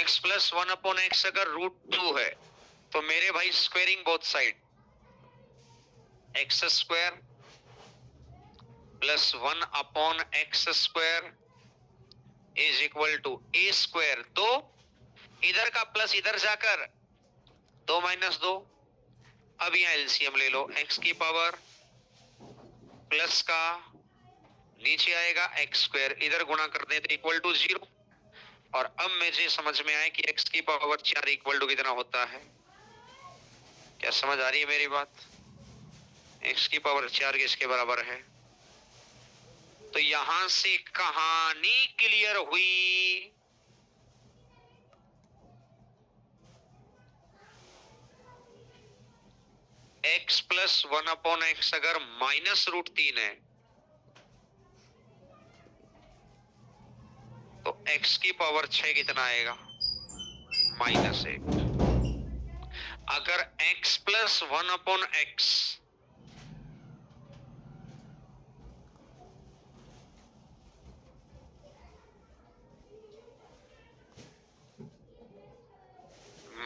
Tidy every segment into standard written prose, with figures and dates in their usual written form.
x plus 1/x अगर √2 है तो मेरे भाई squaring both side, x² plus 1/x² is equal to a²। तो इधर का प्लस इधर जाकर 2 - 2। अब यहां एलसीएम ले लो, x की पावर प्लस का नीचे आएगा x², इधर गुणा कर दें तो इक्वल टू 0। और अब मुझे समझ में आया कि x की पावर 4 इक्वल टू कितना होता है। क्या समझ आ रही है मेरी बात? x की पावर 4 किसके बराबर है? तो यहां से कहानी क्लियर हुई। x प्लस 1/x अगर -√3 है तो x की पावर 6 कितना आएगा? -1। अगर x प्लस 1/x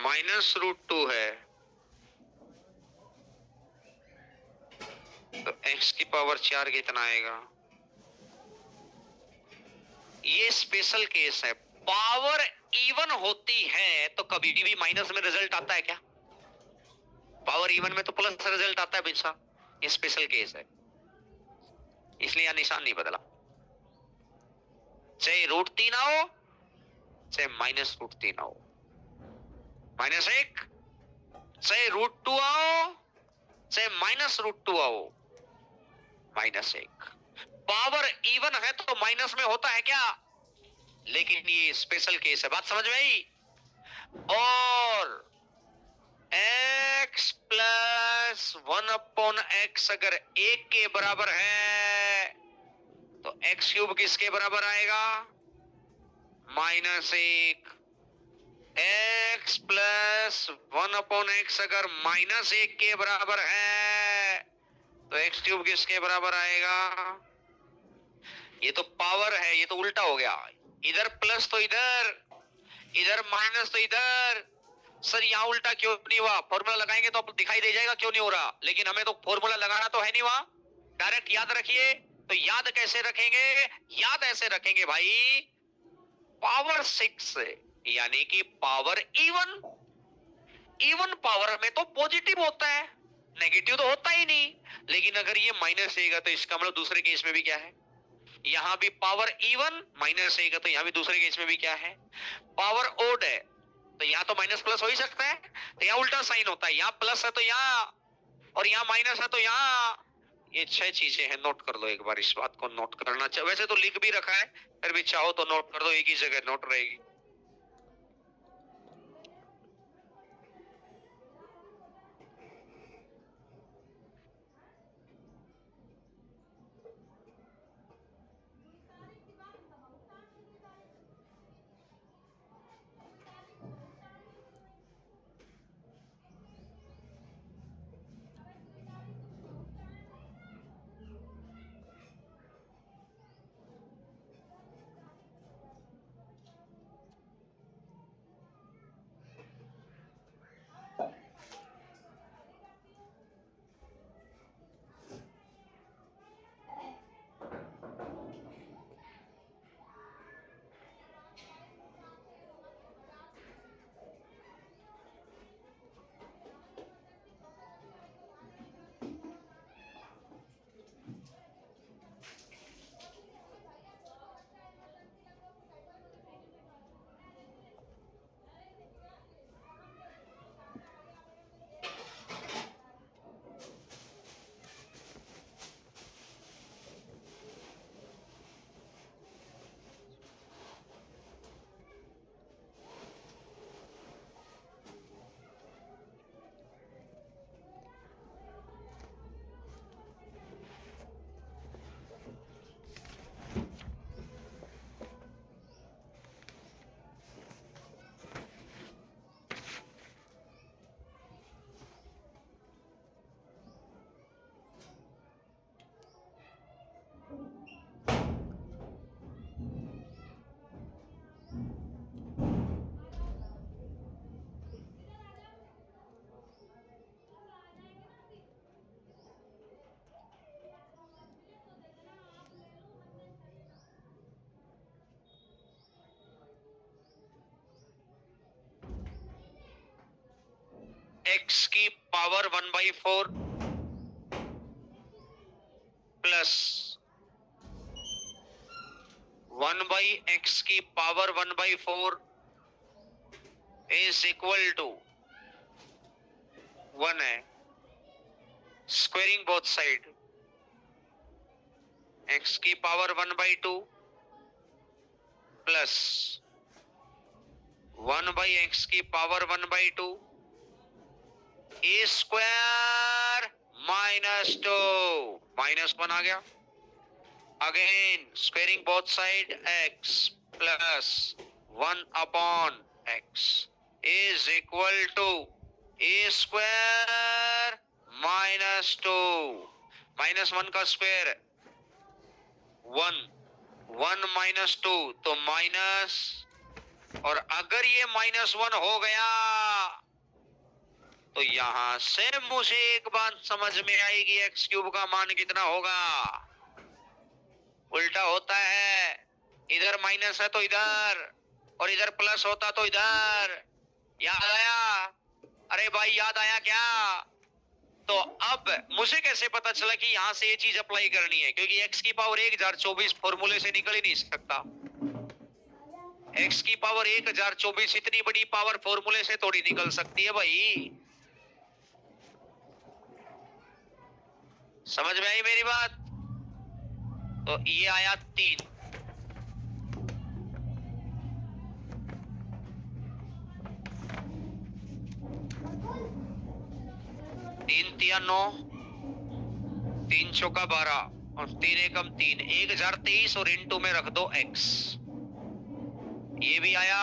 -√2 है तो x की पावर 4 कितना आएगा? ये स्पेशल केस है। पावर इवन होती है तो कभी भी माइनस में रिजल्ट आता है क्या? पावर इवन में तो प्लस रिजल्ट आता है हमेशा। ये स्पेशल केस है, इसलिए यहां निशान नहीं बदला। चाहे √3 आओ चाहे -√3 आओ, -1, चाहे √2 आओ चाहे -√2 आओ, -1। पावर इवन है तो माइनस में होता है क्या? लेकिन ये स्पेशल केस है। बात समझ में आई? और x प्लस 1/x अगर 1 के बराबर है तो x³ किसके बराबर आएगा? -1। x प्लस 1/x अगर -1 के बराबर है तो x³ किसके बराबर आएगा? ये तो पावर है, ये तो उल्टा हो गया। इधर प्लस तो इधर, इधर माइनस तो इधर। सर यहां उल्टा क्यों नहीं हुआ? फॉर्मूला लगाएंगे तो दिखाई दे जाएगा क्यों नहीं हो रहा, लेकिन हमें तो फॉर्मूला लगाना तो है नहीं वहां। डायरेक्ट याद रखिए। तो याद कैसे रखेंगे? याद ऐसे रखेंगे भाई, पावर 6 यानी कि पावर इवन। इवन पावर में तो पॉजिटिव होता है, नेगेटिव तो होता ही नहीं। लेकिन अगर ये -1 है तो इसका मतलब दूसरे केस में भी क्या है? यहां भी पावर इवन, -1 है तो यहां भी दूसरे केस में भी क्या है? पावर ओड है तो यहां तो माइनस प्लस हो ही सकता है, तो यहां उल्टा साइन होता है। यहां प्लस है तो यहां, और यहां माइनस है तो यहां। ये 6 चीजें हैं, नोट कर लो एक बार। इस बात को नोट करना चाहिए। वैसे तो लिख भी रखा है, फिर भी चाहो तो नोट कर दो, एक ही जगह नोट रहेगी। एक्स की पावर 1/4 प्लस 1/x की पावर 1/4 इज इक्वल टू 1 है। स्क्वेयरिंग बोथ साइड, x की पावर 1/2 प्लस 1/x की पावर 1/2 ए स्क्वायर -2 -1 आ गया। Again squaring both side, x plus 1/x is equal to a square -2 -1 का स्क्वायर 1, 1 - 2 तो माइनस, और अगर ये -1 हो गया तो यहां से मुझे एक बात समझ में आएगी, एक्स क्यूब का मान कितना होगा। उल्टा होता है, इधर माइनस है तो इधर, और इधर प्लस होता तो इधर। याद आया? अरे भाई याद आया क्या? तो अब मुझे कैसे पता चला कि यहां से ये चीज अप्लाई करनी है? क्योंकि x की पावर 1024 फॉर्मूले से निकल ही नहीं सकता। x की पावर 1024 इतनी बड़ी पावर फॉर्मूले से थोड़ी निकल सकती है भाई। समझ में आई मेरी बात? तो ये आया 3, 3 तिया 9, 3 चौका 12 और 3 एकम 3, 1023 और इनटू में रख दो x। ये भी आया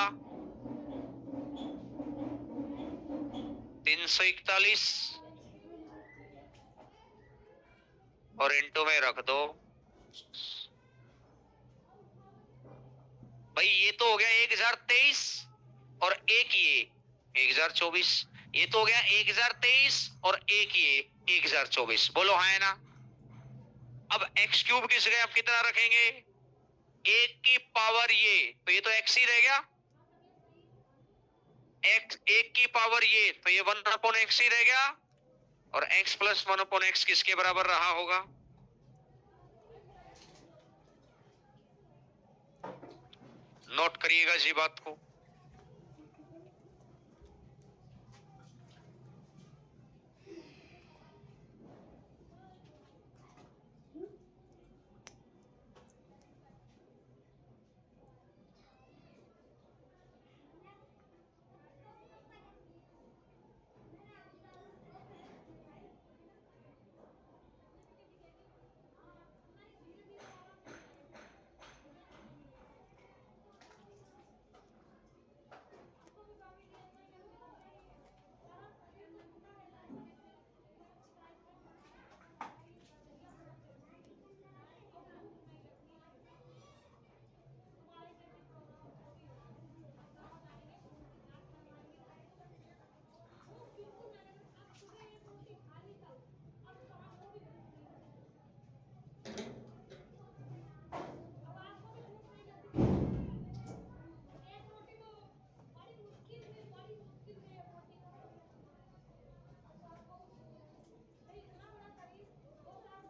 341 और इनटू में रख दो। भाई ये तो हो गया 1023 और एक ये 1024, ये तो हो गया 1023 और एक ये 1024। बोलो हाँ है ना? अब एक्स क्यूब की जगह आप कितना रखेंगे? 1 की पावर ये, तो ये तो एक्स ही रह गया। एक्स 1 की पावर ये, तो ये 1/x ही रह गया। और x प्लस 1/x किसके बराबर रहा होगा? नोट करिएगा जी बात को।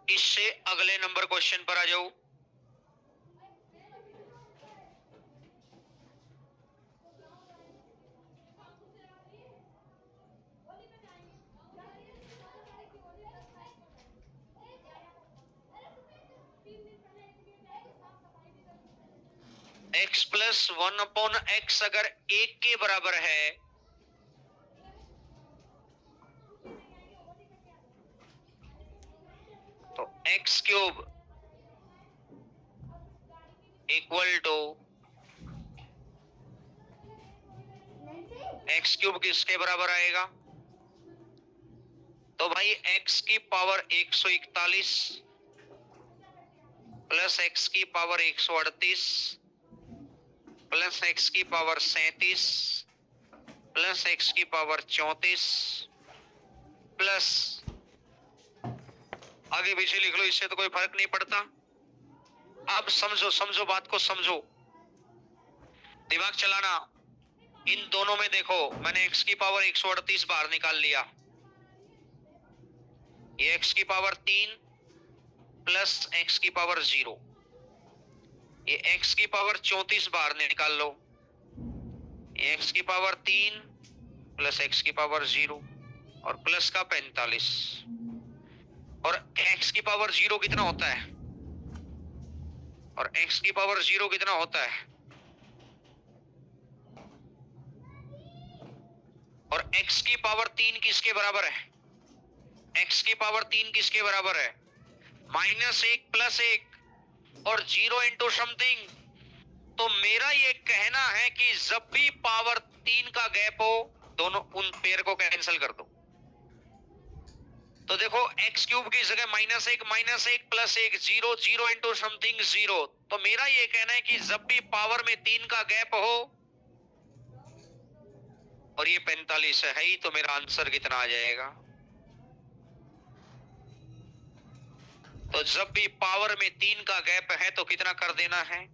इससे अगले नंबर क्वेश्चन पर आ जाओ। x प्लस 1/x अगर 1 के बराबर है तो x cube equal to x cube किसके बराबर आएगा? तो भाई x की पावर 141 प्लस x की पावर 138 प्लस x की पावर 37 प्लस x की पावर 34 प्लस, आगे पीछे लिख लो, इससे तो कोई फर्क नहीं पड़ता। अब समझो, समझो बात को, समझो, दिमाग चलाना। इन दोनों में देखो मैंने x की पावर 138 बाहर निकाल लिया, ये x की पावर 3 प्लस x की पावर 0, ये x की पावर 34 बाहर निकाल लो, ये x की पावर 3 प्लस x की पावर 0 और प्लस का 45, और x की पावर 0 कितना होता है, और x की पावर 0 कितना होता है, और x की पावर 3 किसके बराबर है, x की पावर 3 किसके बराबर है, -1 प्लस 1 और 0 इंटू समथिंग। तो मेरा ये कहना है कि जब भी पावर 3 का गैप हो, दोनों उन पेयर को कैंसिल कर दो। तो देखो एक्स क्यूब की जगह -1 प्लस 1 0 0 इंटू समथिंग 0। तो मेरा ये कहना है कि जब भी पावर में 3 का गैप हो, और ये 45 है ही, तो मेरा आंसर कितना आ जाएगा, तो जब भी पावर में 3 का गैप है तो कितना कर देना है,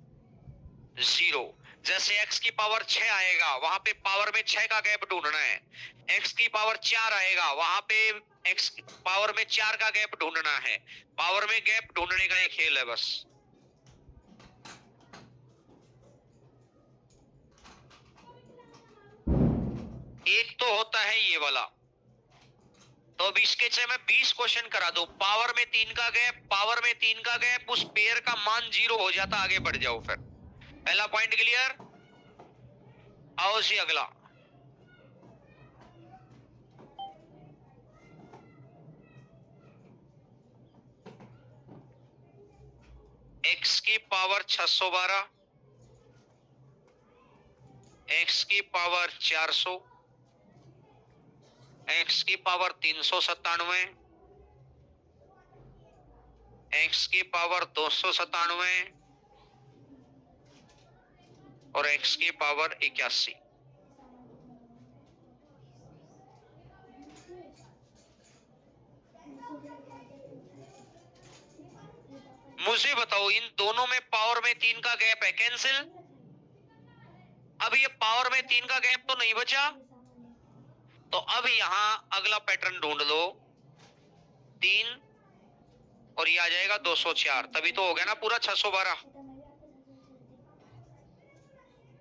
0। जैसे x की पावर 6 आएगा वहां पे पावर में 6 का गैप ढूंढना है, x की पावर 4 आएगा वहां पे x पावर में 4 का गैप ढूंढना है। पावर में गैप ढूंढने का ये खेल है बस। एक तो होता है ये वाला, तो अब इसके चाहे मैं 20 क्वेश्चन करा दूं, पावर में 3 का गैप, पावर में 3 का गैप, उस पेयर का मान 0 हो जाता, आगे बढ़ जाओ। फिर पहला पॉइंट क्लियर। आओ जी अगला, x की पावर 612, x की पावर 400, x की पावर 397, x की पावर 297 और x की पावर 81। मुझे बताओ इन दोनों में पावर में 3 का गैप है, कैंसिल। अब ये पावर में 3 का गैप तो नहीं बचा, तो अब यहां अगला पैटर्न ढूंढ लो, 3 और ये आ जाएगा 204, तभी तो हो गया ना पूरा 612।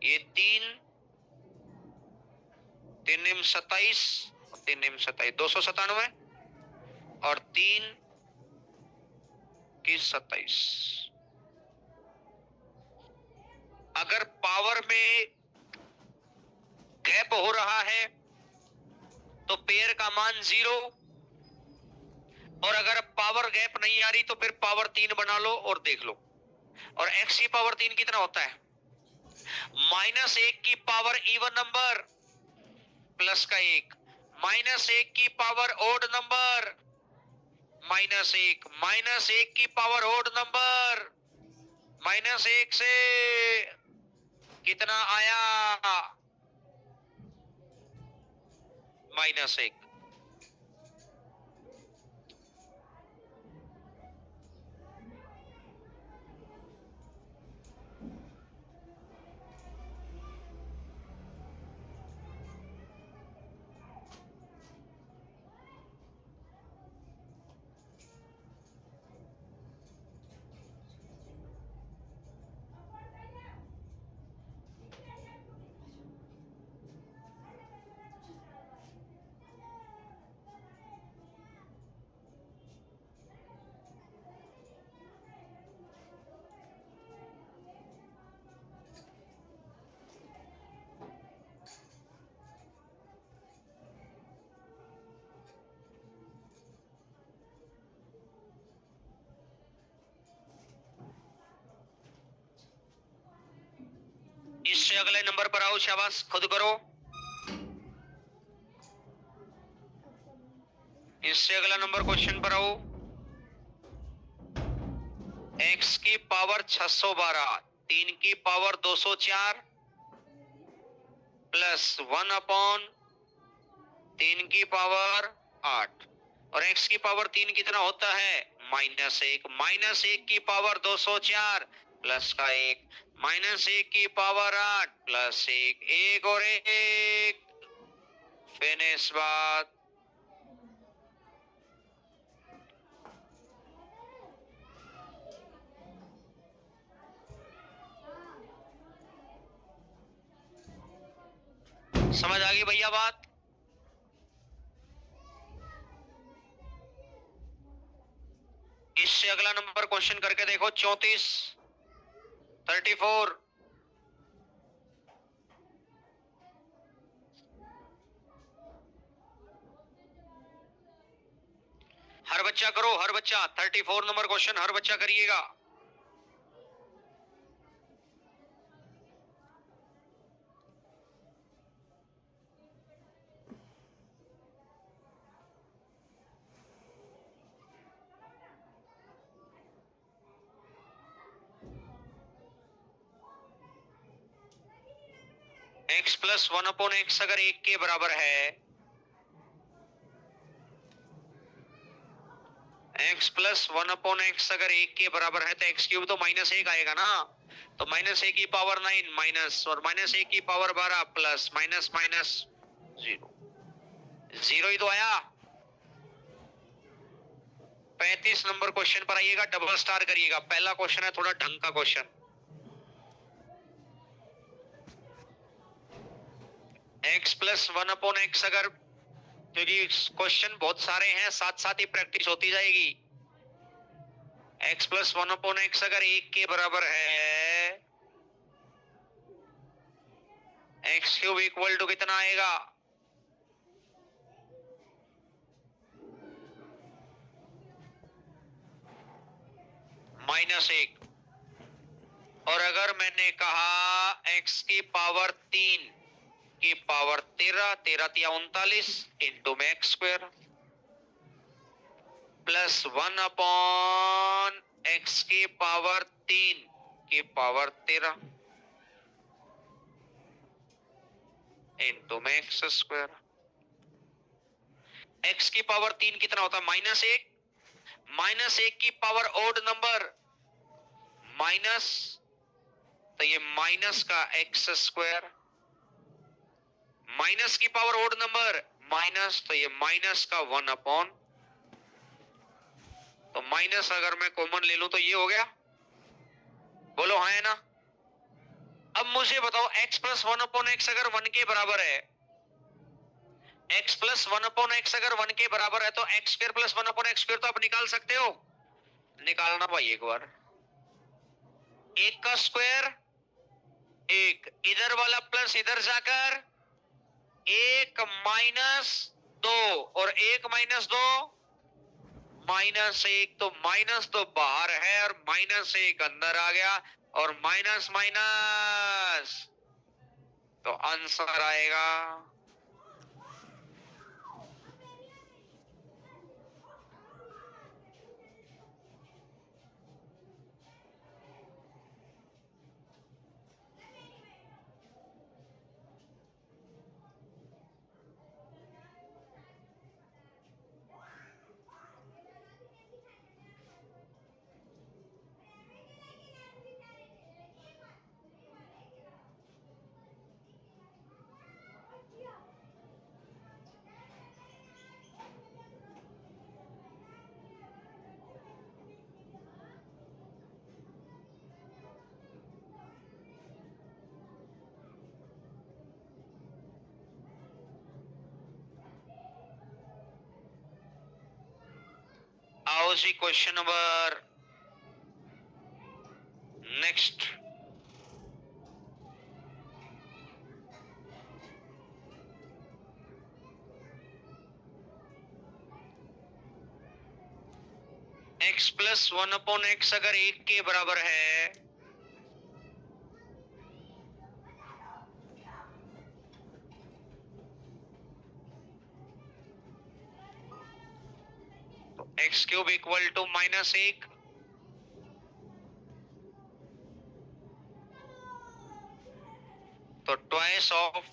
ये 3 3 27 और 3 27 297 और 3 की 27। अगर पावर में गैप हो रहा है तो पेयर का मान 0, और अगर पावर गैप नहीं आ रही तो फिर पावर 3 बना लो और देख लो। और x की पावर 3 कितना होता है, -1 की पावर इवन नंबर प्लस का 1, -1 की पावर ओड नंबर -1, -1 की पावर ओड नंबर, -1 से कितना आया, -1। इससे अगले नंबर पर आओ, शाबाश, खुद करो। इससे अगला नंबर क्वेश्चन पर आओ, x की पावर 612, 3 की पावर 204 प्लस 1/3 की पावर 8, और x की पावर 3 कितना होता है, -1, -1 की पावर 204 प्लस का 1, -1 की पावर 8 प्लस 1, 1 और 1, फिनिश बात। समझ आ गई भैया बात? इससे अगला नंबर क्वेश्चन करके देखो, 34, 34। हर बच्चा करो, हर बच्चा 34 नंबर क्वेश्चन हर बच्चा करिएगा। x प्लस 1/x अगर 1 के बराबर है, x प्लस 1/x अगर 1 के बराबर है तो x क्यूब तो -1 आएगा ना। तो -1 की पावर 9 माइनस और -1 की पावर 12 प्लस माइनस माइनस 0, 0 ही तो आया। 35 नंबर क्वेश्चन पर आइएगा, डबल स्टार करिएगा। पहला क्वेश्चन है थोड़ा ढंग का क्वेश्चन। x प्लस 1/x अगर, क्योंकि क्वेश्चन बहुत सारे हैं, साथ साथ ही प्रैक्टिस होती जाएगी। x प्लस 1/x अगर 1 के बराबर है, x क्यूब इक्वल टू कितना आएगा? -1। और अगर मैंने कहा x की पावर 3 की पावर 13, 13 तिया 39 इंटू में एक्स स्क्वायर प्लस 1/x की पावर 3 की पावर 13 इंटू में एक्स स्क्वायर। x की पावर 3 कितना होता है? -1, -1 की पावर ओड नंबर माइनस, तो ये माइनस का एक्स स्क्वायर, माइनस की पावर ओड नंबर माइनस, तो ये माइनस का 1/, तो माइनस अगर मैं कॉमन ले लूं तो ये हो गया। बोलो हाँ है ना? अब मुझे बताओ x प्लस 1/x अगर 1 के बराबर है, x प्लस 1/x अगर 1 के बराबर है तो x square plus 1/x square तो आप निकाल सकते हो। निकालना भाई एक बार। 1 का स्क्वायर 1, इधर वाला प्लस इधर जाकर 1 -2 और 1 -2 -1, तो -2 बाहर है और -1 अंदर आ गया और माइनस माइनस, तो आंसर आएगा आओ जी question number next. x plus 1/x अगर 1 के बराबर है, तो x क्यूब इक्वल टू -1, तो twice of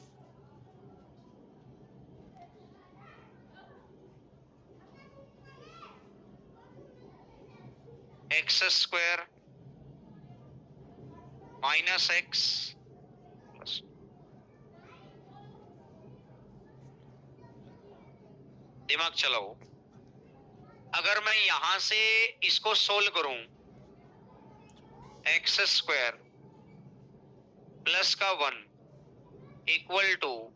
x square minus x plus. दिमाग चलाओ। अगर मैं यहां से इसको सोल्व करूं, एक्स स्क्वायर प्लस का 1 इक्वल टू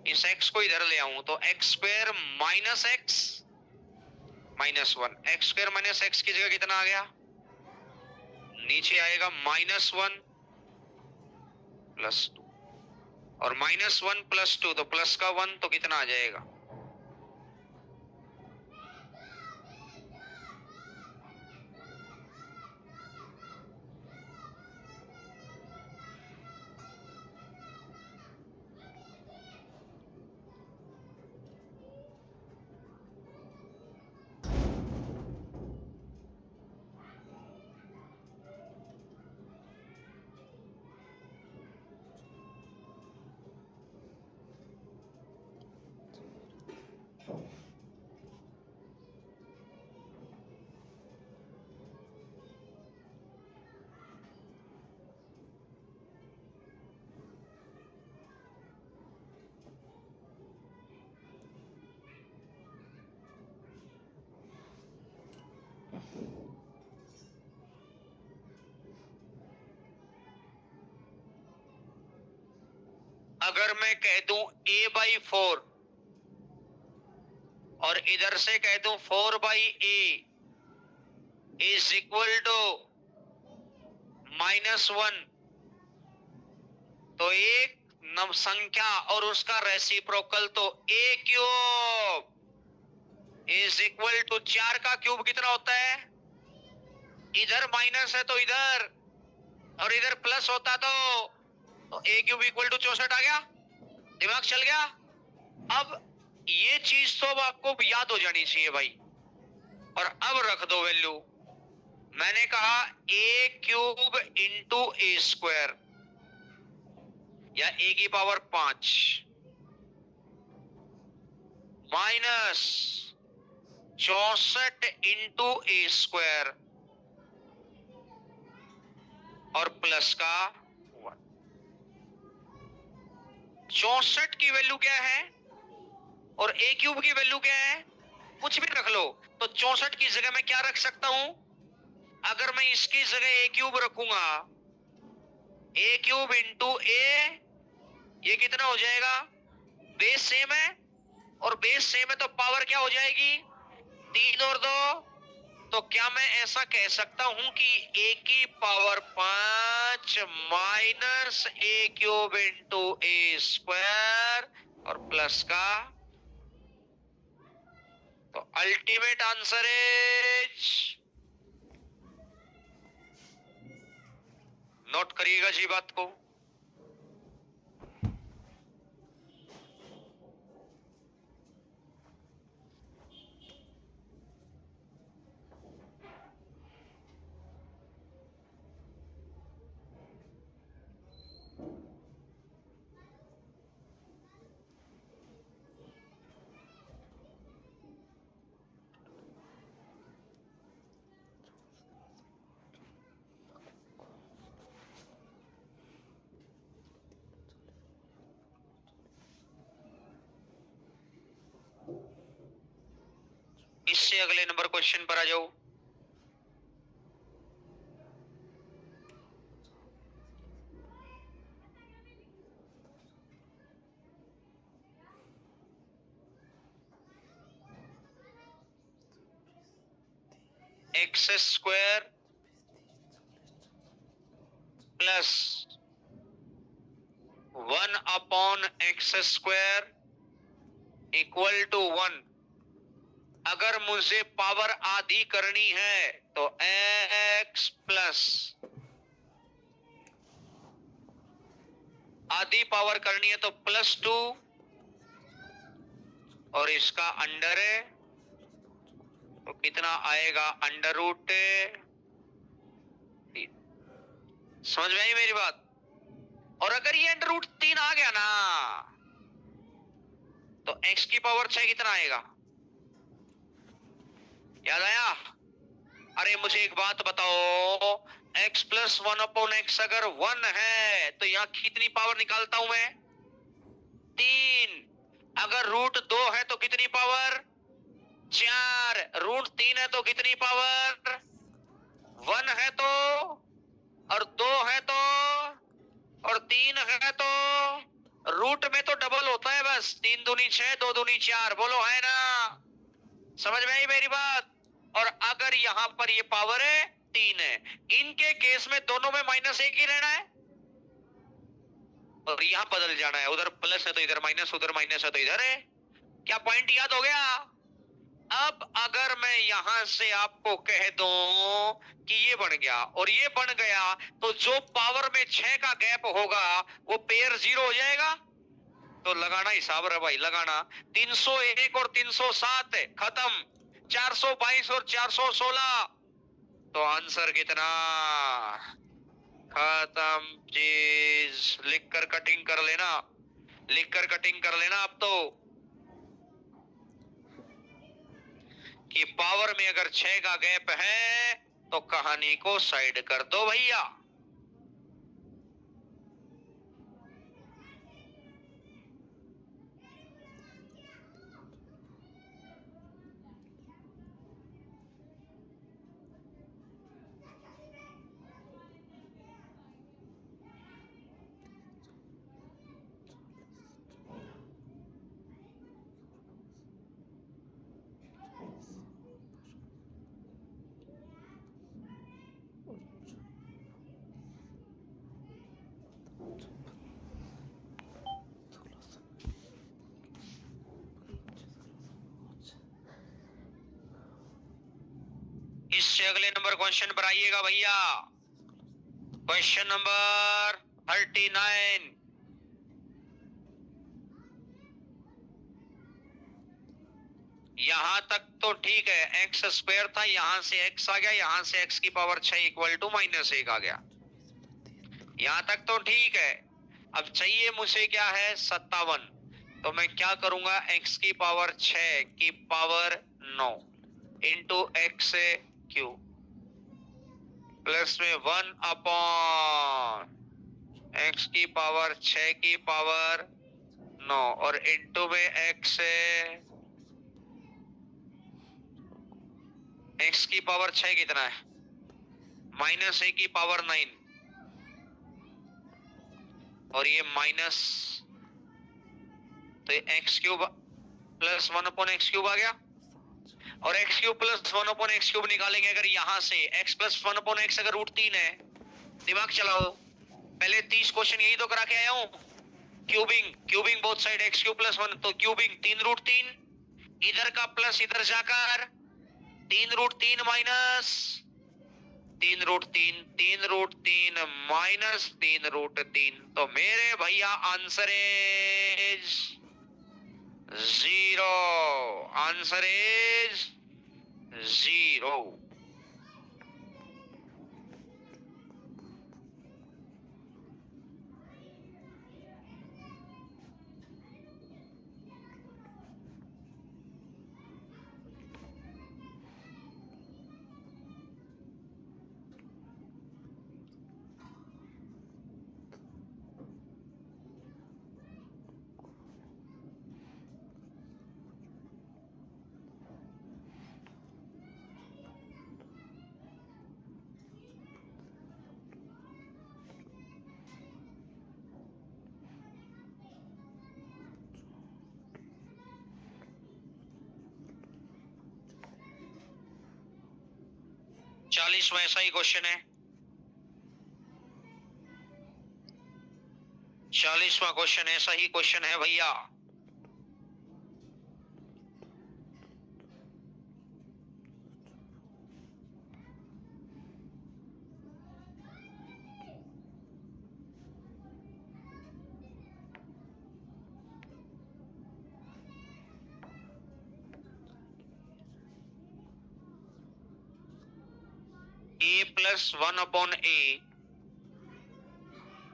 इस एक्स को इधर ले आऊं तो x square minus x minus 1। X square minus x की जगह कितना आ गया, नीचे आएगा -1 प्लस 2, और -1 प्लस 2 तो प्लस का 1 तो कितना आ जाएगा। अगर मैं कह दूं a/4 और इधर से कह दूं 4/a इज इक्वल टू -1, तो एक संख्या और उसका रेसिप्रोकल तो a³ इज इक्वल टू 4 का क्यूब कितना होता है, इधर माइनस है तो इधर, और इधर प्लस होता तो a³ इक्वल टू 64 आ गया। दिमाग चल गया। अब ये चीज तो अब आपको याद हो जानी चाहिए भाई, और अब रख दो वैल्यू। मैंने कहा a³ इंटू a² या a⁵ माइनस 64 इंटू a² और प्लस का 1। 64 की वैल्यू क्या है और a³ की वैल्यू क्या है, कुछ भी रख लो। तो 64 की जगह मैं क्या रख सकता हूं, अगर मैं इसकी जगह a³ रखूंगा, a³ इंटू a, ये कितना हो जाएगा, बेस सेम है, और बेस सेम है तो पावर क्या हो जाएगी, 3 और 2। तो क्या मैं ऐसा कह सकता हूं कि a⁵ minus a³ into a² और प्लस का, तो अल्टीमेट आंसर इज, नोट करिएगा जी बात को, इससे अगले नंबर क्वेश्चन पर आ जाओ। x² plus 1/x² equal to 1। अगर मुझे पावर आधी करनी है तो x प्लस आधी पावर करनी है तो +2, और इसका अंडर है तो कितना आएगा, √3। समझ में आई मेरी बात। और अगर ये √3 आ गया ना तो x की पावर 6 कितना आएगा, याद आया। अरे मुझे एक बात बताओ, x + प्लस 1/x अगर 1 है तो यहाँ कितनी पावर निकालता हूं मैं? 3। अगर रूट 2 है तो कितनी पावर? 4। रूट 3 है तो कितनी पावर? 1 है तो, और 2 है तो, और 3 है तो। रूट में तो डबल होता है बस, 3 दूनी 6, 2 दूनी 4, बोलो है ना? समझ में आई मेरी बात? और अगर यहां पर ये पावर है 3 है, इनके केस में दोनों में -1 ही रहना है और यहां बदल जाना है, उधर प्लस है तो इधर माइनस, उधर माइनस है तो इधर है। क्या पॉइंट याद हो गया? अब अगर मैं यहां से आपको कह दूं कि ये बन गया और ये बन गया, तो जो पावर में 6 का गैप होगा वो पेयर 0 हो जाएगा। तो लगाना हिसाब रहा भाई, लगाना। 301 और 307 खत्म, 422 और 416। तो आंसर कितना? खत्म चीज। लिखकर कटिंग कर लेना, लिखकर कटिंग कर लेना अब तो, कि पावर में अगर 6 का गैप है तो कहानी को साइड कर दो भैया। इससे अगले नंबर क्वेश्चन पर आइएगा भैया। Question number 39। यहां तक तो ठीक है, एक्स स्क्वायर था, यहां से एक्स आ गया, यहां से एक्स की पावर 6 इक्वल टू -1 आ गया। यहां तक तो ठीक है। अब चाहिए मुझे क्या है? 57। तो मैं क्या करूंगा? एक्स की पावर 6 की power 9 into x cube plus में 1/, एक्स की पावर 6 की पावर 9 और इंटू में एक्स की पावर 6 कितना है? -1 की पावर 9 और ये माइनस, तो x cube plus 1/x cube आ गया। और x cube plus 1/x cube निकालेंगे अगर यहां से, एक्स प्लस 1/x अगर √3 है। दिमाग चलाओ, पहले 30 क्वेश्चन यही तो करा के आया हूं। Cubing, cubing both side x cube plus 1, तो क्यूबिंग 3√3, इधर का प्लस इधर जाकर 3√3 माइनस 3√3, 3√3 माइनस 3√3। तो मेरे भैया आंसर इज 0। Answer is 0। चालीसवां ऐसा ही क्वेश्चन है। 40वां क्वेश्चन ऐसा ही क्वेश्चन है भैया। a plus 1/a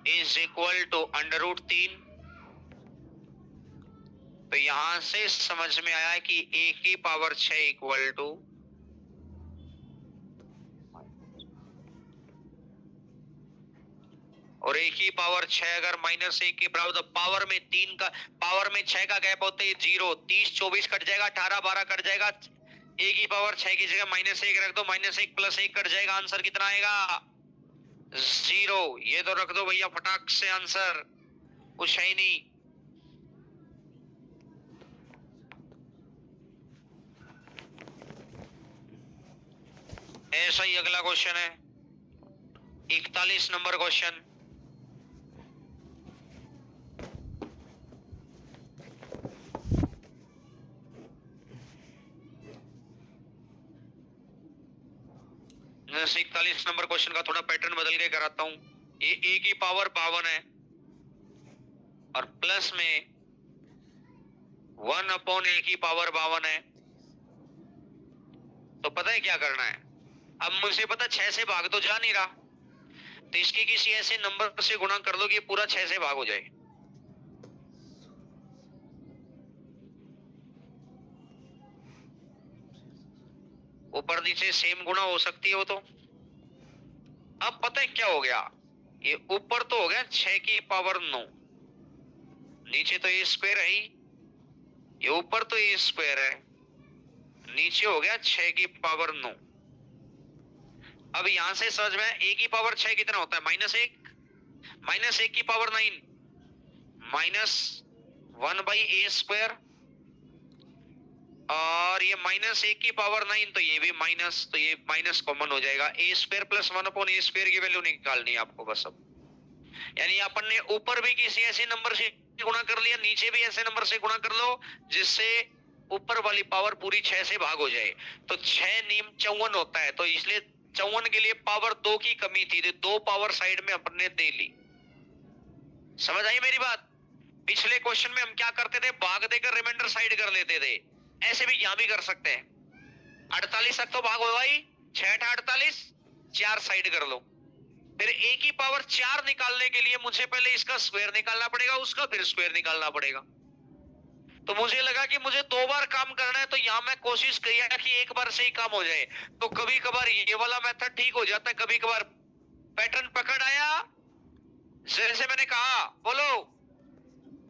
is equal to √3। तो यहां से समझ में आया कि a की पावर 6 इक्वल टू और एक ही पावर 6 अगर माइनस 1 के बराबर, तो पावर में 3 का, पावर में 6 का गैप होते ही 0, 30 24 कट जाएगा, 18 12 कट जाएगा, एक ही पावर 6 की जगह माइनस 1 रख दो, माइनस 1 प्लस 1 कट जाएगा, आंसर कितना आएगा 0। ये तो रख दो भैया फटाक से, आंसर कुछ है ही नहीं। ऐसा ही अगला क्वेश्चन है 41 नंबर क्वेश्चन। जैसे 41 नंबर क्वेश्चन का थोड़ा पैटर्न बदल के कराता हूं। ये ए की पावर 52 है और प्लस में 1/a की पावर 52 है। तो पता है क्या करना है, अब मुझे पता 6 से भाग तो जा नहीं रहा, तो इसकी किसी ऐसे नंबर से गुणा कर दो कि पूरा 6 से भाग हो जाए। ऊपर नीचे सेम गुणा हो सकती है वो तो। अब पता है क्या हो गया, ये ऊपर तो हो गया 6 की पावर 9, नीचे तो ए स्क्वायर है ही, ये ऊपर तो ए स्क्वायर है, नीचे हो गया 6 की पावर 9। अब यहां से समझ में ए की पावर 6 कितना होता है, -1, -1 की पावर 9 -1/a², और ये -1 की पावर 9, तो ये भी माइनस, तो ये माइनस कॉमन हो जाएगा, a² + 1/a² की वैल्यू निकालनी है आपको बस। अब यानी अपन ने ऊपर भी किसी ऐसे नंबर से गुणा कर लिया, नीचे भी ऐसे नंबर से गुणा कर लो जिससे ऊपर वाली पावर पूरी 6 से भाग हो जाए। तो 6 नीम 54 होता है, तो इसलिए 54 के लिए पावर 2 की कमी थी, तो 2 पावर साइड में अपन ने दे ली। समझ आई मेरी बात? पिछले क्वेश्चन में हम क्या करते थे, भाग देकर रिमाइंडर साइड कर लेते थे, ऐसे भी यहां भी कर सकते हैं। 48 तक तो भाग हो भाई, 6 48, 4 साइड कर लो। फिर ए की पावर 4 निकालने के लिए मुझे पहले इसका स्क्वायर निकालना पड़ेगा, उसका फिर स्क्वायर निकालना पड़ेगा। तो मुझे लगा कि मुझे 2 बार काम करना है, तो यहां मैं कोशिश किया कि एक बार से ही काम हो जाए। तो कभी कभार ये वाला मेथड ठीक हो जाता है, कभी कभार पैटर्न पकड़ आया, जैसे मैंने कहा बोलो,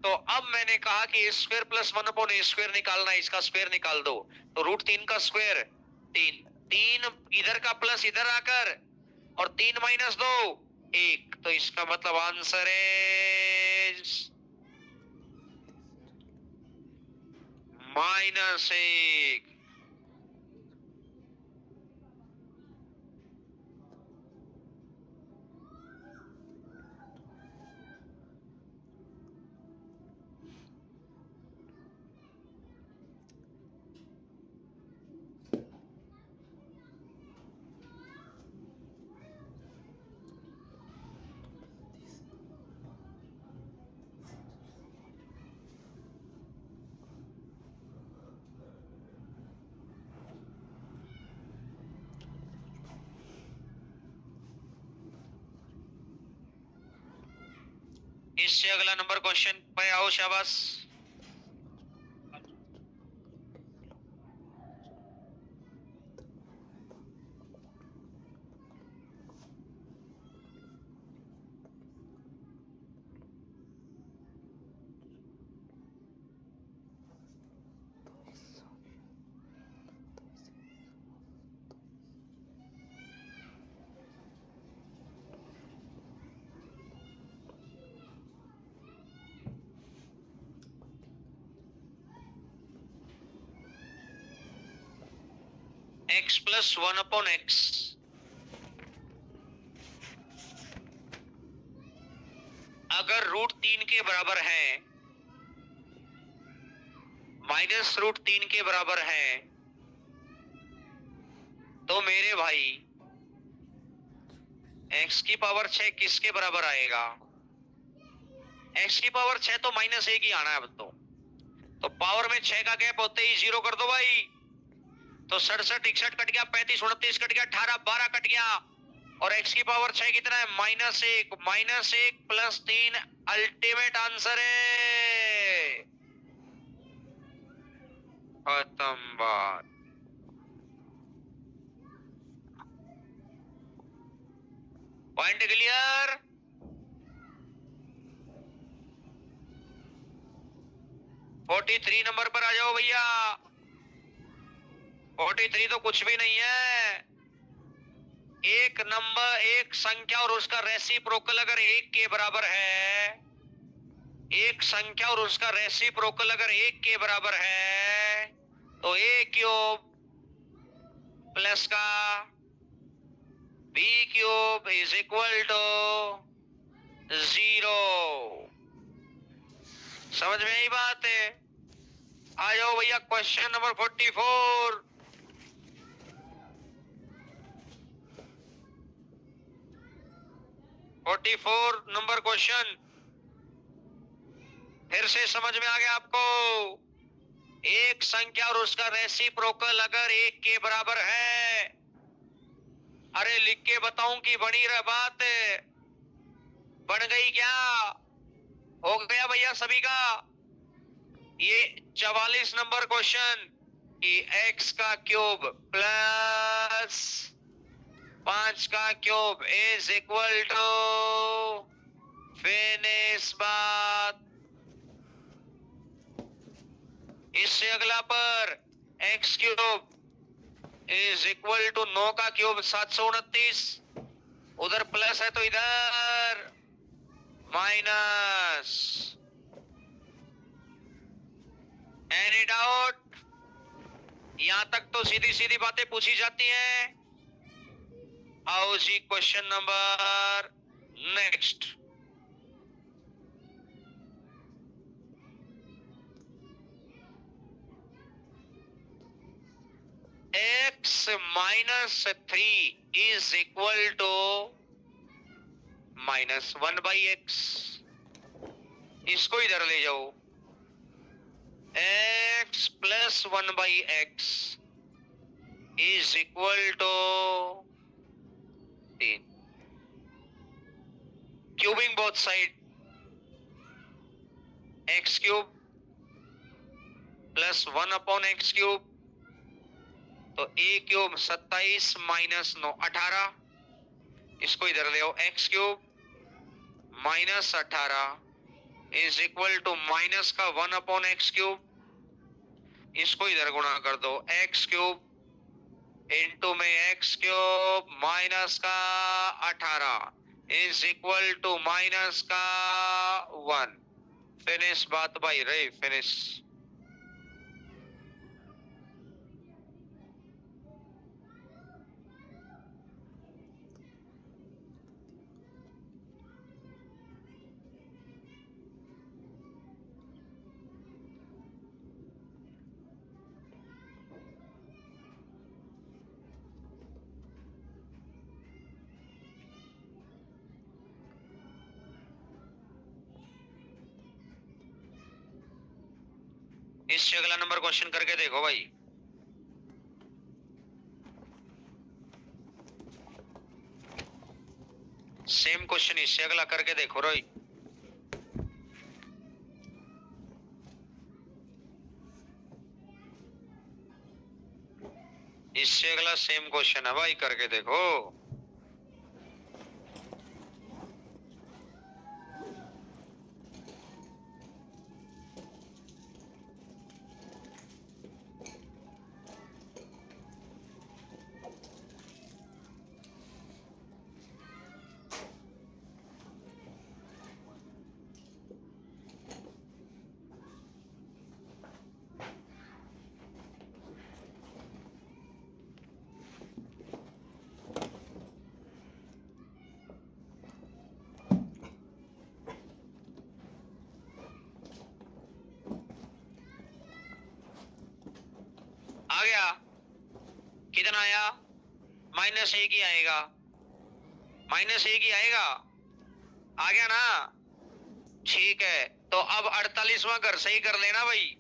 तो अब मैंने कहा कि a² + 1/a² निकालना है, इसका स्क्वायर निकाल दो। तो √3 का स्क्वायर 3, 3 इधर का प्लस इधर आकर, और 3 - 2 1, तो इसका मतलब आंसर है -1। इससे अगला नंबर क्वेश्चन पे आओ, शाबाश। x + 1/x अगर √3 के बराबर है, -√3 के बराबर है, तो मेरे भाई x की पावर 6 किसके बराबर आएगा? x की पावर 6 तो -1 ही आना है अब तो पावर में 6 का गैप होते ही 0 कर दो भाई। तो 67 61 कट गया, 35 29 कट गया, 18 12 कट गया, और x की पावर 6 कितना है, -1, -1 + 3 अल्टीमेट आंसर है। खत्म बात। Point clear? 43 नंबर पर आ जाओ भैया। 43 तो कुछ भी नहीं है। एक संख्या और उसका रेसिप्रोकल अगर 1 के बराबर है, एक संख्या और उसका रेसिप्रोकल अगर 1 के बराबर है, तो a क्यूब प्लस का b cube is equal to 0। समझ में आई बात है? आ जाओ भैया क्वेश्चन नंबर 44। नंबर क्वेश्चन फिर से समझ में आ गया आपको? एक संख्या और उसका रेसिप्रोकल अगर 1 के बराबर है, अरे लिख के बताऊं कि बनी रह बात? बन गई क्या? हो गया भैया सभी का? ये 44 नंबर क्वेश्चन कि x का क्यूब प्लस 5 का cube is equal to, finish बात। इससे अगला पर x cube is equal to 9 का क्यूब 729, उधर प्लस है तो इधर माइनस। Any doubt? यहां तक तो सीधी सीधी बातें पूछी जाती हैं। आओ जी question number next. x minus 3 is equal to -1/x। इसको इधर ले जाओ। x plus 1/x is equal to 3। Cubing both side, x cube plus 1/x cube, तो a क्यूब 27 माइनस 9 18। इसको इधर ले आओ। x cube minus 18 is equal to minus का 1/x क्यूब, इसको इधर गुणा कर दो। x क्यूब इंटू में x क्यूब माइनस का 18 इज इक्वल टू माइनस का 1। फिनिश बात भाई रे, फिनिश। इससे अगला नंबर क्वेश्चन करके देखो भाई। सेम क्वेश्चन इससे अगला करके देखो रोई। इससे अगला सेम क्वेश्चन है भाई, करके देखो। आ गया? कितना आया? -1 ही आएगा। -1 ही आएगा। आ गया ना? ठीक है, तो अब 48वां घर से ही कर लेना भाई।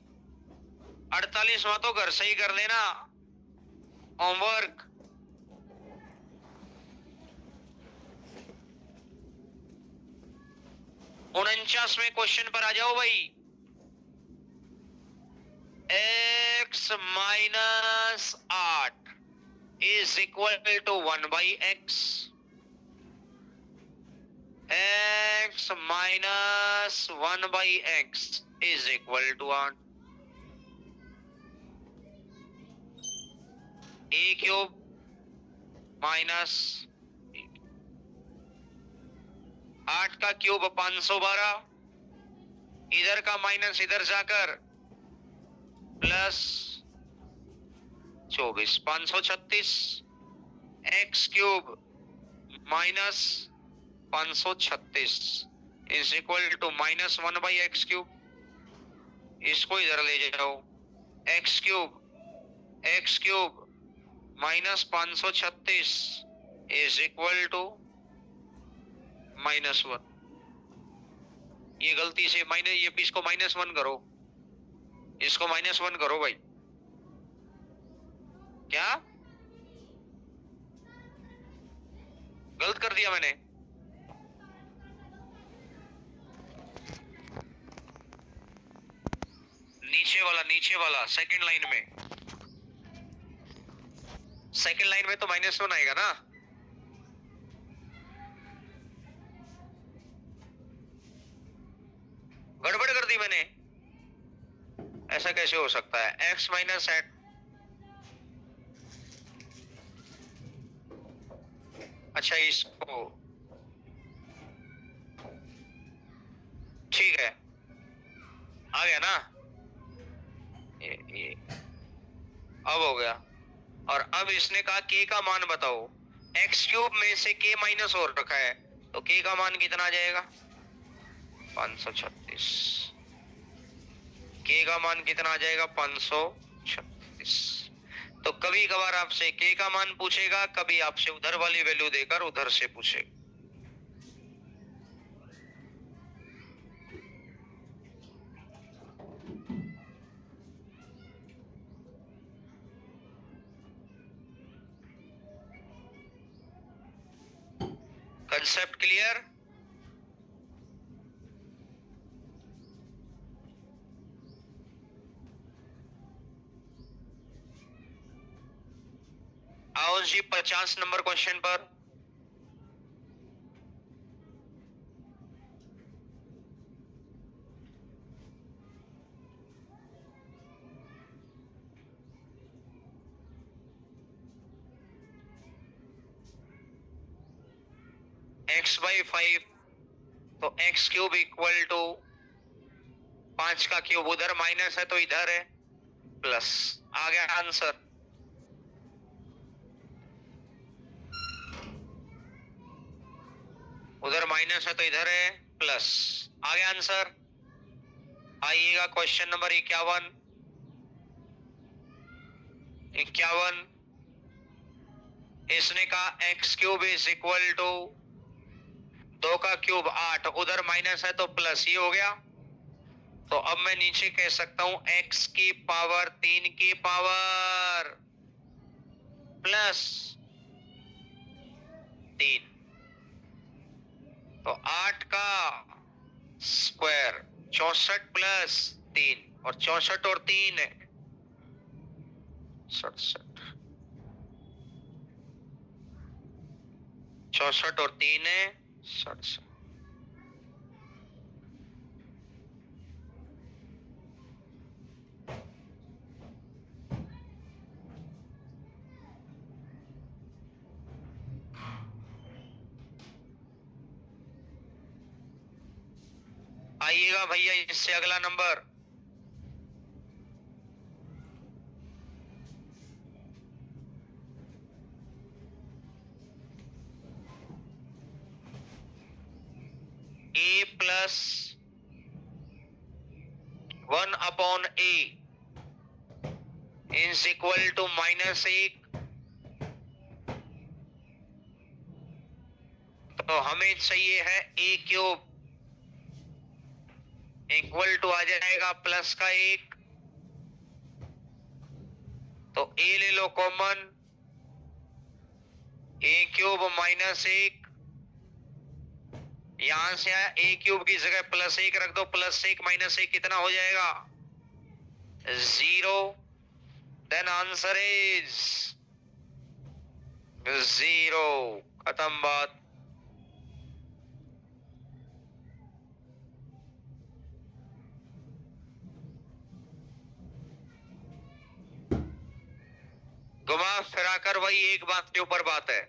48वां तो घर से ही कर लेना होमवर्क। में क्वेश्चन पर आ जाओ भाई। x minus 8 is equal to 1/x। x minus 1/x is equal to 8। A cube minus 8 का क्यूब 512, इधर का माइनस इधर जाकर plus 24 536, x cube minus 536 is equal to -1/x³। इसको इधर ले जाओ, x³ minus 536 is equal to -1। ये गलती से माइनस, ये इसको -1 करो, इसको -1 करो भाई। क्या गलत कर दिया मैंने? नीचे वाला सेकंड लाइन में तो -1 आएगा ना। गड़बड़ कर दी मैंने, ऐसा कैसे हो सकता है? x माइनस एट, अच्छा इसको ठीक है, आ गया ना ये अब हो गया। और अब इसने कहा k का मान बताओ, x³ में से k माइनस और रखा है, तो k का मान कितना आ जाएगा? 536। k का मान कितना आ जाएगा? 536। तो कभी कभार आपसे k का मान पूछेगा, कभी आपसे उधर वाली वैल्यू देकर उधर से पूछेगा। Concept clear? आओ जी 50 नंबर क्वेश्चन पर। x/5, तो x³ इक्वल टू 5 का क्यूब, उधर माइनस है तो इधर है प्लस। आ गया आंसर। उधर माइनस है तो इधर है प्लस, आ गया आंसर। आइएगा क्वेश्चन नंबर 51। इसने कहा x³ इज इक्वल टू 2 का क्यूब 8, उधर माइनस है तो प्लस, ये हो गया। तो अब मैं नीचे कह सकता हूं x की पावर 3 की पावर प्लस 3, तो 8 का स्क्वायर 64 प्लस 3, और 64 और 3 है 67, 64 और 3 है 67। आइएगा भैया इससे अगला number. a plus 1/a is equal to -1। तो हमें चाहिए है a³ इक्वल टू आ जाएगा प्लस का 1, तो a ले लो कॉमन, a³ -1, यहां से आया a³ की जगह +1 रख दो, +1 -1 कितना हो जाएगा? 0। Then answer is 0। खत्म बात। घुमा फिराकर वही एक बात के ऊपर बात है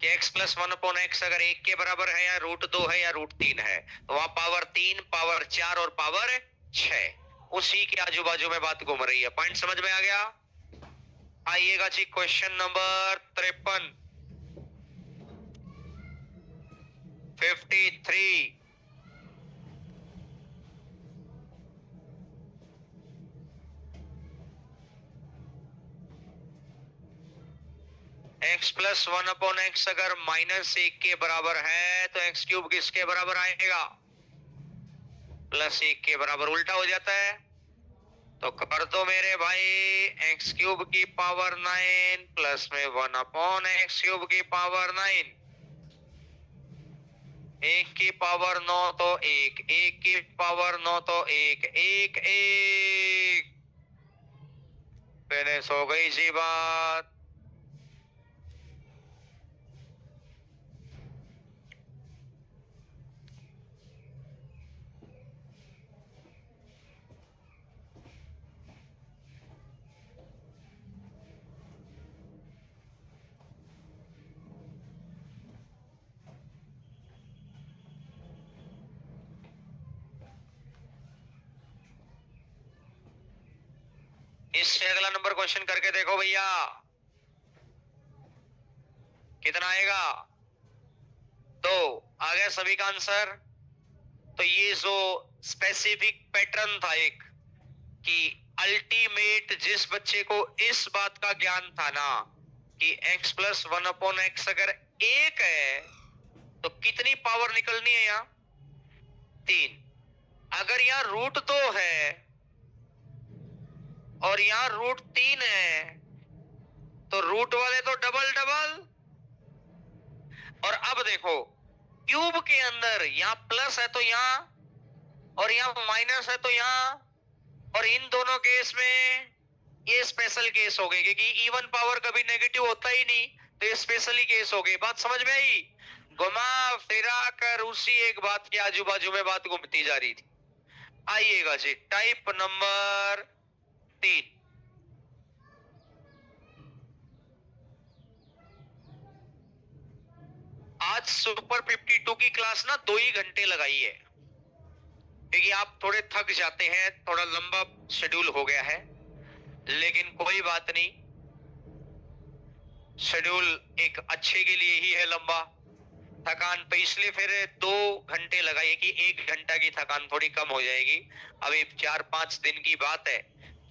कि x प्लस 1/x अगर 1 के बराबर है या √2 है या √3 है, तो वहां पावर 3, पावर 4 और पावर 6 उसी के आजू बाजू में बात घूम रही है। पॉइंट समझ में आ गया? आइएगा जी question number 53 53। x plus 1/x अगर -1 के बराबर है तो x क्यूब किसके बराबर आएगा? +1 के बराबर। उल्टा हो जाता है तो कर दो मेरे भाई, x क्यूब की पावर 9 प्लस में 1/x क्यूब की पावर 9। 1 की पावर 9 तो 1, 1 की पावर 9 तो 1, 1 1 फिनिश हो गई जी बात। इससे अगला नंबर क्वेश्चन करके देखो भैया, कितना आएगा? 2 आ गया सभी का आंसर। तो ये जो स्पेसिफिक पैटर्न था एक, कि अल्टीमेट जिस बच्चे को इस बात का ज्ञान था ना कि x प्लस 1/x अगर 1 है तो कितनी पावर निकलनी है यहां? 3। अगर यहां √2 है और यहां √3 है तो रूट वाले तो डबल डबल। और अब देखो क्यूब के अंदर यहां प्लस है तो यहां, और यहां माइनस है तो यहां, और इन दोनों केस में ये स्पेशल केस हो गए क्योंकि इवन पावर कभी नेगेटिव होता ही नहीं, तो ये स्पेशली केस हो गई। बात समझ में आई? घुमा फिरा कर उसी एक बात के आजू बाजू में बात घूमती जा रही थी। आइएगा जी टाइप नंबर 3। आज सुपर 52 की क्लास ना 2 ही घंटे लगाई है क्योंकि आप थोड़े थक जाते हैं, थोड़ा लंबा शेड्यूल हो गया है, लेकिन कोई बात नहीं, शेड्यूल एक अच्छे के लिए ही है लंबा। थकान तो इसलिए फिर 2 घंटे लगाइए कि 1 घंटा की थकान थोड़ी कम हो जाएगी। अभी 4-5 दिन की बात है,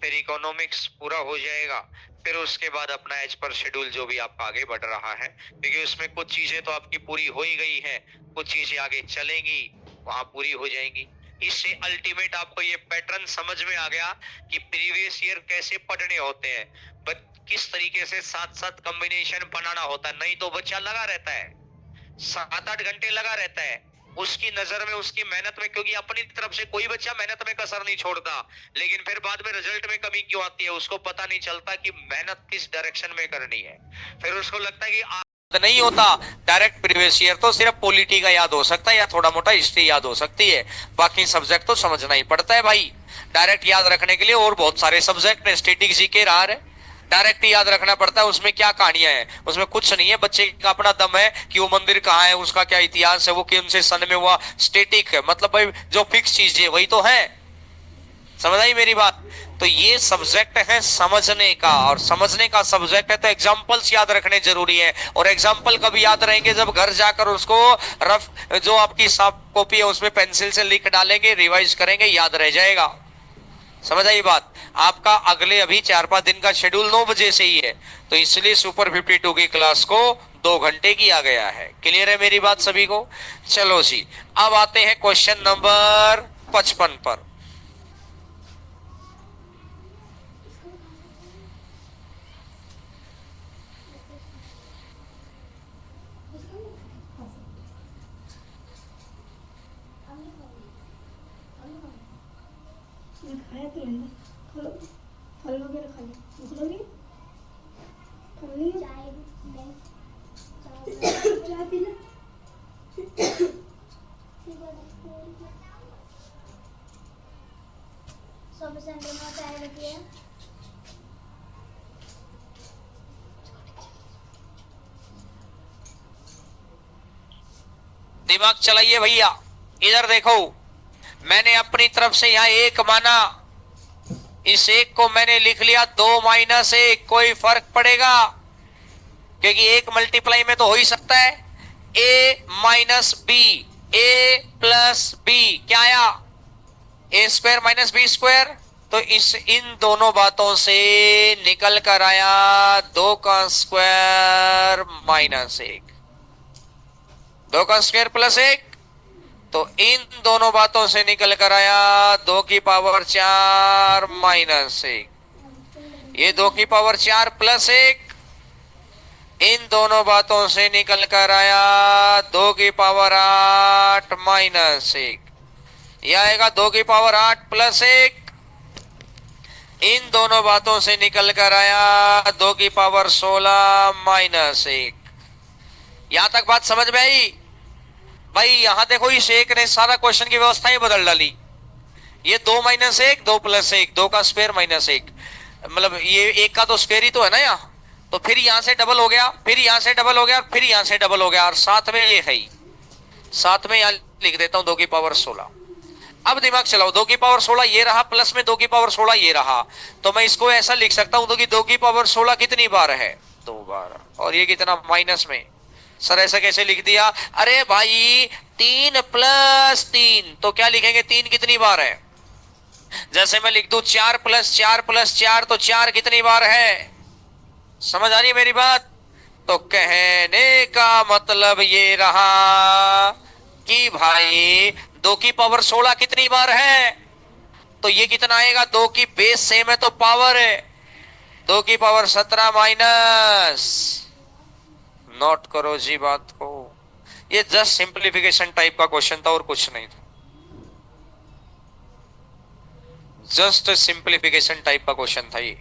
फिर इकोनॉमिक्स पूरा हो जाएगा, फिर उसके बाद अपना एज पर शेड्यूल जो भी आपका आगे बढ़ रहा है, क्योंकि उसमें कुछ चीजें तो आपकी पूरी हो ही गई है, कुछ चीजें आगे चलेंगी, वहां पूरी हो जाएंगी। इससे अल्टीमेट आपको ये पैटर्न समझ में आ गया कि प्रीवियस ईयर कैसे पढ़ने होते हैं, किस तरीके से साथ साथ कॉम्बिनेशन बनाना होता है। नहीं तो बच्चा लगा रहता है 7-8 घंटे लगा रहता है, उसकी नजर में उसकी मेहनत में, क्योंकि अपनी तरफ से कोई बच्चा मेहनत में कसर नहीं छोड़ता, लेकिन फिर बाद में रिजल्ट में कमी क्यों आती है उसको पता नहीं चलता कि मेहनत किस डायरेक्शन में करनी है। फिर उसको लगता है कि नहीं होता। डायरेक्ट प्रीवियस ईयर तो सिर्फ पॉलिटी का याद हो सकता है या थोड़ा मोटा हिस्ट्री याद हो सकती है, बाकी सब्जेक्ट तो समझना ही पड़ता है भाई। डायरेक्ट याद रखने के लिए और बहुत सारे सब्जेक्ट है, स्टैटिक जीके रहा है, डायरेक्ट याद रखना पड़ता है। उसमें क्या कहानियां हैं, उसमें कुछ नहीं है, बच्चे का अपना दम है कि वो मंदिर कहाँ है, उसका क्या इतिहास है, वो कौन से सन में हुआ, स्टैटिक है, मतलब भाई जो फिक्स चीज है वही तो है। समझ आई मेरी बात? तो ये सब्जेक्ट है समझने का, और समझने का सब्जेक्ट है तो एग्जाम्पल्स याद रखने जरूरी है। और एग्जाम्पल कब याद रहेंगे, जब घर जाकर उसको रफ जो आपकी साफ कॉपी है उसमें पेंसिल से लिख डालेंगे, रिवाइज करेंगे, याद रह जाएगा। समझ आई बात? आपका अगले अभी 4-5 दिन का शेड्यूल 9 बजे से ही है, तो इसलिए सुपर 52 की क्लास को 2 घंटे किया गया है। क्लियर है मेरी बात सभी को? चलो जी, अब आते हैं क्वेश्चन नंबर 55 पर। खाया तो नहीं, फल फल वगैरह खा लो, भूख लगी खा ली चाय पी ले। शॉपिंग सेंटर में चाय रखी है। दिमाग चलाइए भैया, इधर देखो, मैंने अपनी तरफ से यहां एक माना, इस एक को मैंने लिख लिया 2-1, कोई फर्क पड़ेगा? क्योंकि एक मल्टीप्लाई में तो हो ही सकता है। a minus b, a plus b, क्या आया? a square minus b square. तो इन दोनों बातों से निकल कर आया 2 का स्क्वायर माइनस 1, 2 का स्क्वायर प्लस 1। तो इन दोनों बातों से निकल कर आया 2 की पावर 4 माइनस 1, ये 2 की पावर 4 प्लस 1। इन दोनों बातों से निकल कर आया 2 की पावर 8 माइनस 1, यह आएगा 2 की पावर 8 प्लस 1। इन दोनों बातों से निकल कर आया 2 की पावर 16 माइनस 1। यहां तक बात समझ में आई? भाई यहां देखो, इस एक ने सारा क्वेश्चन की व्यवस्था ही बदल डाली। ये 2 माइनस 1, 2 प्लस 1, 2 का स्क्वायर माइनस 1, मतलब ये एक का तो स्क्वायर ही तो है ना यहाँ। तो फिर यहां से डबल हो गया, फिर यहां से डबल हो गया, फिर यहां से डबल हो गया, और साथ में ये है ही, साथ में यहां लिख देता हूं 2 की पावर 16। अब दिमाग चलाओ, 2 की पावर 16 ये रहा, प्लस में 2 की पावर 16 ये रहा, तो मैं इसको ऐसा लिख सकता हूं कि 2 की पावर 16 कितनी बार है? 2 बार। और ये कितना? माइनस में। सर ऐसा कैसे लिख दिया? अरे भाई 3 प्लस 3, तो क्या लिखेंगे? 3 कितनी बार है? जैसे मैं लिख दूं 4 प्लस 4 प्लस 4, तो 4 कितनी बार है? समझ आ रही है मेरी बात? तो कहने का मतलब ये रहा कि भाई 2 की पावर 16 कितनी बार है? तो ये कितना आएगा? 2 की बेस सेम है तो पावर है, 2 की पावर 17 माइनस। नोट करो जी बात को, ये जस्ट सिंप्लीफिकेशन टाइप का क्वेश्चन था और कुछ नहीं था, जस्ट सिंप्लीफिकेशन टाइप का क्वेश्चन था ये।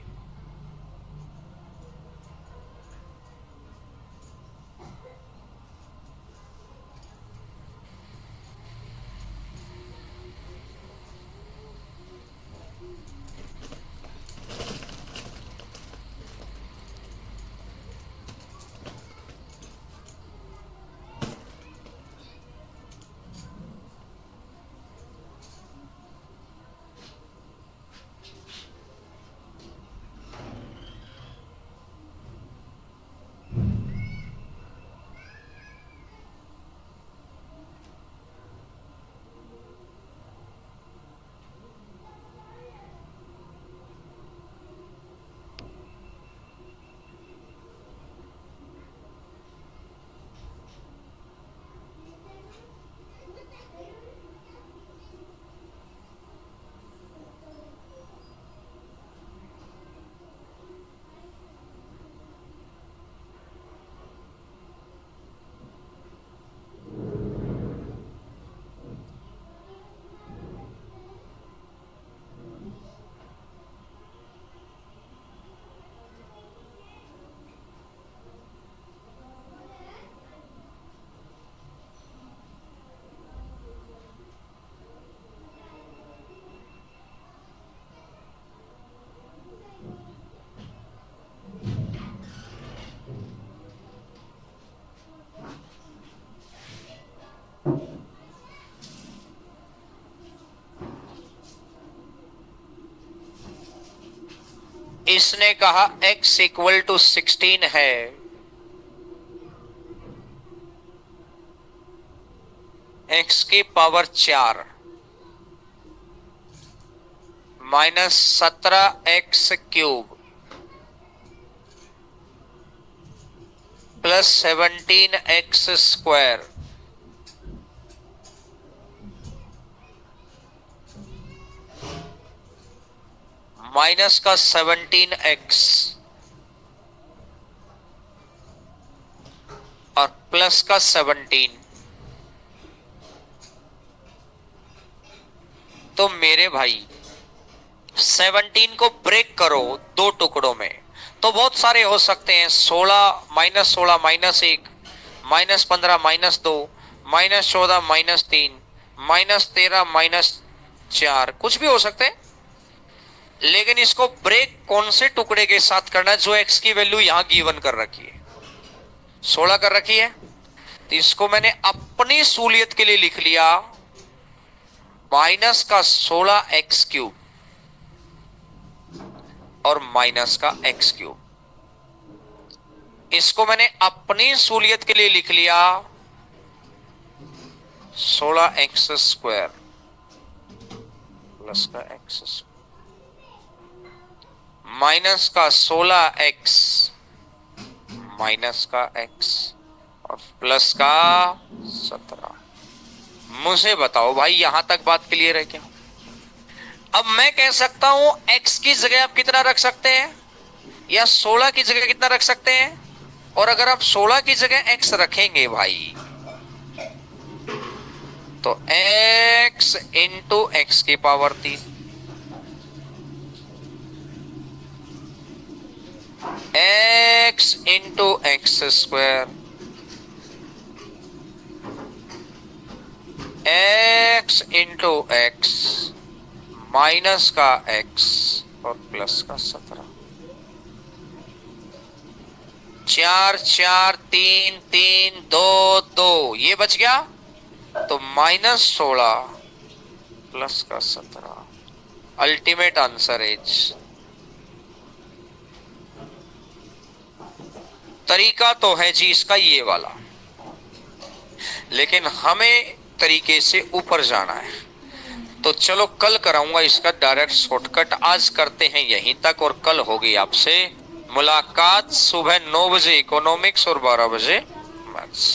इसने कहा x इक्वल टू 16 है, x की power 4 minus 17x cube plus 17x square minus का 17x और प्लस का 17। तो मेरे भाई 17 को ब्रेक करो 2 टुकड़ों में, तो बहुत सारे हो सकते हैं। 16 minus 16 minus 1, minus 15 minus 2, minus 14 minus 3, minus 13 minus 4, कुछ भी हो सकते हैं। लेकिन इसको ब्रेक कौन से टुकड़े के साथ करना है? जो x की वैल्यू यहां गिवन कर रखी है, 16 कर रखी है, तो इसको मैंने अपनी सहूलियत के लिए लिख लिया माइनस का 16x³ और माइनस का x³। इसको मैंने अपनी सहूलियत के लिए लिख लिया 16x² प्लस का x² माइनस का 16x माइनस का x और प्लस का 17। मुझे बताओ भाई, यहां तक बात क्लियर है क्या? अब मैं कह सकता हूं x की जगह आप कितना रख सकते हैं, या 16 की जगह कितना रख सकते हैं? और अगर आप 16 की जगह x रखेंगे भाई, तो x इंटू x की power 3, x into x², x into x minus का x और प्लस का 17। 4 4 3 3 2 2 ये बच गया, तो -16 प्लस का 17। अल्टीमेट आंसर इज, तरीका तो है जी इसका ये वाला, लेकिन हमें तरीके से ऊपर जाना है। तो चलो कल कराऊंगा इसका डायरेक्ट शॉर्टकट, आज करते हैं यहीं तक, और कल होगी आपसे मुलाकात सुबह 9 बजे इकोनॉमिक्स और 12 बजे मैथ्स।